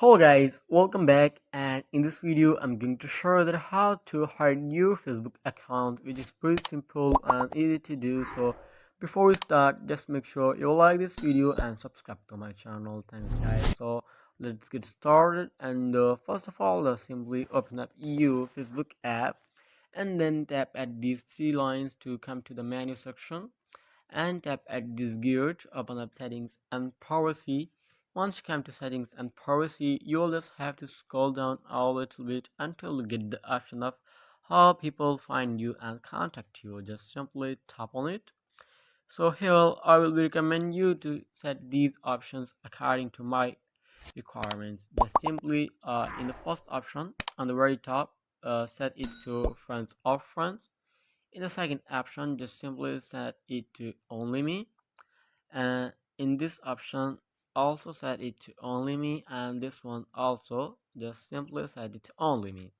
Hello guys, welcome back, and in this video I'm going to show that how to hide your Facebook account, which is pretty simple and easy to do. So before we start, just make sure you like this video and subscribe to my channel. Thanks guys. So let's get started, and first of all, simply open up your Facebook app and then tap at these three lines to come to the menu section, and tap at this gear to open up settings and privacy. Once you come to settings and privacy, you will just have to scroll down a little bit until you get the option of how people find you and contact you. Just simply tap on it. So here I will recommend you to set these options according to my requirements. Just simply in the first option on the very top, set it to friends of friends. In the second option, just simply set it to only me, and in this option also set it to only me, and this one also just simply set it to only me.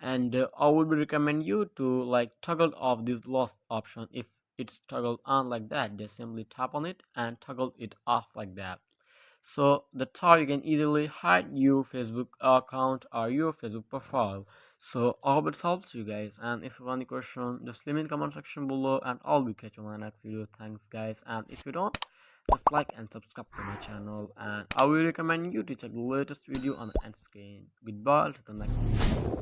And I would recommend you to like toggle off this last option. If it's toggled on like that, just simply tap on it and toggle it off like that. So that's how you can easily hide your Facebook account or your Facebook profile. So I hope it helps you guys, and if you have any question, just leave me in the comment section below and I'll be catching you on my next video. Thanks guys, and if you don't, just like and subscribe to my channel, and I will recommend you to check the latest video on the end screen. Goodbye to the next video.